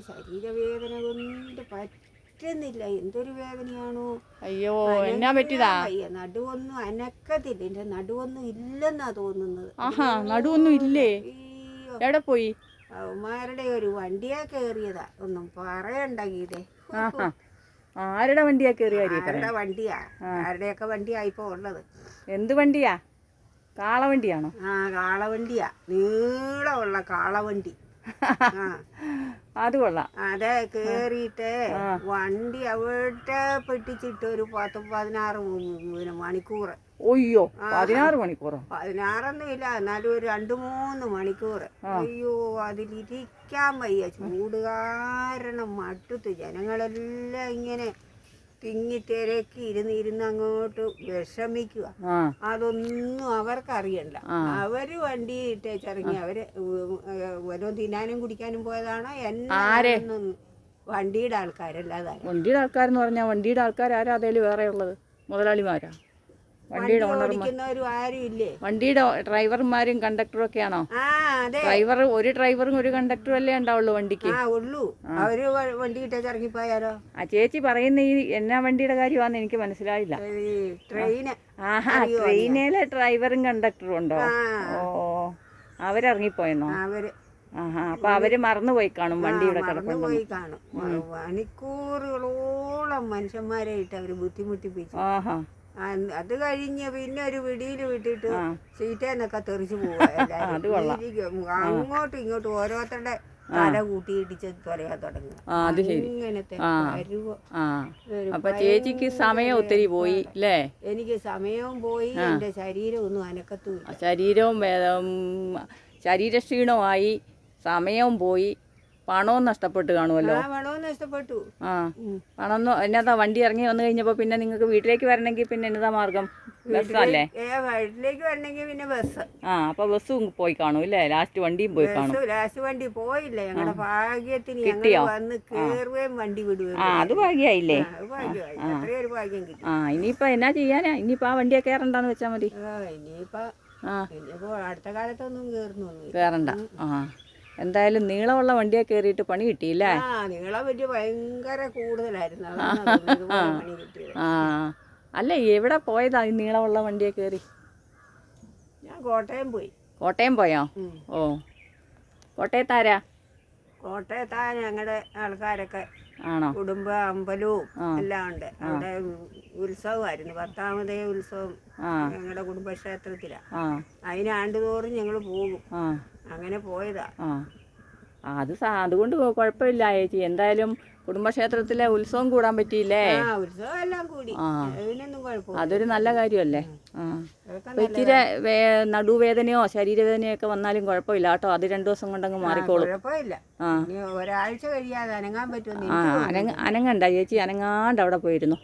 ശരീരവേദന കൊണ്ട് പറ്റുന്നില്ല. എന്തൊരു വേദനയാണോ. അയ്യോ, എന്നാ പറ്റിയതാ? നടുവൊന്നും അനക്കത്തില്ല. എന്റെ നടുവൊന്നും ഇല്ലെന്നാ തോന്നുന്നത്. ആഹാ, നടുവൊന്നും ഇല്ലേ? എവിടെ പോയി? അവന്മാരുടെ ഒരു വണ്ടിയാ കേറിയതാ. ഒന്നും പറയണ്ട ഗീതേ. ആരുടെ വണ്ടിയാ കേറിയ? ആരുടെ വണ്ടിയാ? ആരുടെയൊക്കെ വണ്ടിയാ ഇപ്പൊ ഉള്ളത്? എന്ത് വണ്ടിയാ? കാളവണ്ടിയാണോ? ആ, കാളവണ്ടിയാ. നീളമുള്ള കാളവണ്ടി. അത് കൊള്ളാം. അതെ, കേറിയിട്ട് വണ്ടി അവിടെ പെട്ടിച്ചിട്ട് ഒരു 10-16 മണിക്കൂർ. ഒയ്യോ, 16 മണിക്കൂറോ? 16 ഇല്ല, എന്നാലും ഒരു 2-3 മണിക്കൂർ. അയ്യോ, അതിലിരിക്കാൻ വയ്യ. ചൂട് കാരണം മട്ടുത്ത് ജനങ്ങളെല്ലാം ഇങ്ങനെ തിങ്ങിത്തിരക്കി ഇരുന്ന് അങ്ങോട്ട് വിഷമിക്കുക. അതൊന്നും അവർക്കറിയണ്ട. അവര് വണ്ടി ഇട്ടേച്ചിറങ്ങി. അവര് ഓരോ തിന്നാനും കുടിക്കാനും പോയതാണോ എന്നൊന്നും വണ്ടിയുടെ ആൾക്കാരല്ലാതെ. വണ്ടിയുടെ ആൾക്കാരെന്ന് പറഞ്ഞാൽ വണ്ടിയുടെ ആൾക്കാരാരാ അതേലും വേറെ ഉള്ളത്? മുതലാളിമാരാ? വണ്ടിയുടെ ഓടിക്കുന്നവരും ആരും ഇല്ലേ? വണ്ടിയുടെ ഡ്രൈവർമാരും കണ്ടക്ടറും ഒക്കെയാണോ? ഡ്രൈവർ, ഒരു ഡ്രൈവറും ഒരു കണ്ടക്ടറും അല്ലേ ഉണ്ടാവുള്ളൂ വണ്ടിക്ക്? ഉള്ളൂ. അവര് വണ്ടി ഇട്ടേച്ച് ഇറങ്ങിപ്പോയാലോ? ആ ചേച്ചി പറയുന്ന ഈ എന്നാ വണ്ടിയുടെ കാര്യമാണെന്ന് എനിക്ക് മനസ്സിലായില്ല. ട്രെയിന്. ആഹാ, ട്രെയിനിലെ ഡ്രൈവറും കണ്ടക്ടറും ഉണ്ടോ? ഓ, അവരിറങ്ങിപ്പോയെന്നോ? ആഹാ, അപ്പൊ അവര് മറന്നുപോയി കാണും വണ്ടി ഇവിടെ കിടന്നുപോയി കാണും. മണിക്കൂറുകളോളം മനുഷ്യന്മാരെ ഇട്ട് അവര് ബുദ്ധിമുട്ടിപ്പിച്ചു. ആഹാ, അത് കഴിഞ്ഞ് പിന്നെ ഒരു പിടിയിൽ വിട്ടിട്ട് സീറ്റേന്നൊക്കെ തെറിച്ചു പോവാ. അങ്ങോട്ടും ഇങ്ങോട്ടും ഓരോരുത്തരുടെ തല കൂട്ടിയിടിച്ച് തൊലയാൻ തുടങ്ങും. ഇങ്ങനത്തെ അപ്പൊ ചേച്ചിക്ക് സമയം ഒത്തിരി പോയി അല്ലേ? എനിക്ക് സമയവും പോയി, എന്റെ ശരീരം ഒന്നും അനക്കത്തുമില്ല. ശരീരക്ഷീണമായി, സമയവും പോയി, പണവും നഷ്ടപ്പെട്ട് കാണുമല്ലോ? പണവും നഷ്ടപ്പെട്ടു. പണം എന്നതാ? വണ്ടി ഇറങ്ങി വന്നു കഴിഞ്ഞപ്പോ പിന്നെ നിങ്ങൾക്ക് വീട്ടിലേക്ക് വരണമെങ്കിൽ പിന്നെ എന്നതാ മാർഗം? ബസ്സല്ലേ? വീട്ടിലേക്ക് വരണമെങ്കിൽ പിന്നെ ബസ്. അപ്പൊ ബസ്സും പോയി കാണും അല്ലേ? ലാസ്റ്റ് വണ്ടിയും പോയി കാണും. ലാസ്റ്റ് വണ്ടി പോയില്ല. ഞങ്ങളുടെ ഭാഗ്യത്തിന് ഞങ്ങൾ വന്ന് കേറുകയും വണ്ടി വിടുകയും. അത് ഭാഗ്യായില്ലേ? അത്രയൊരു ഭാഗ്യം കിട്ടി. ഇനിയിപ്പോ എന്നാ ചെയ്യാനാ? ഇനിയിപ്പോ ആ വണ്ടിയെ കയറണ്ടെന്ന് വെച്ചാ മതി. ഇനിയിപ്പോ അടുത്ത കാലത്തൊന്നും കേറണ്ട. എന്തായാലും നീളമുള്ള വണ്ടിയെ കയറിയിട്ട് പണി കിട്ടിയില്ലേ? നീളം വലിയ ഭയങ്കര കൂടുതലായിരുന്നു. അല്ല, എവിടെ പോയതാ ഈ നീളമുള്ള വണ്ടിയെ കയറി? ഞാൻ കോട്ടയം പോയി. കോട്ടയം പോയോ? ഓ, കോട്ടയത്താരാ? കോട്ടയത്താ ഞങ്ങളുടെ ആൾക്കാരൊക്കെ ആണോ? കുടുംബ അമ്പലവും എല്ലാം ഉണ്ട്. അവിടെ ഉത്സവമായിരുന്നു, 10ാമതേ ഉത്സവം ഞങ്ങളുടെ കുടുംബക്ഷേത്രത്തിലാ. അതിന് ആണ്ടുതോറും ഞങ്ങൾ പോകും. അങ്ങനെ പോയതാ. അതുകൊണ്ട് കുഴപ്പമില്ല ചേച്ചി. എന്തായാലും കുടുംബക്ഷേത്രത്തിലെ ഉത്സവം കൂടാൻ പറ്റിയില്ലേ? ഉത്സവം എല്ലാം കൂടി. അതൊരു നല്ല കാര്യമല്ലേ? ഇച്ചിരി നടുവേദനയോ ശരീരവേദനയോ ഒക്കെ വന്നാലും കുഴപ്പമില്ല കേട്ടോ. അത് 2 ദിവസം കൊണ്ടങ്ങ് മാറിക്കോളും. ഒരാഴ്ച കഴിയാതെ അനങ്ങാൻ പറ്റും. അനങ്ങണ്ട ചേച്ചി, അനങ്ങാണ്ട് അവിടെ പോയിരുന്നു.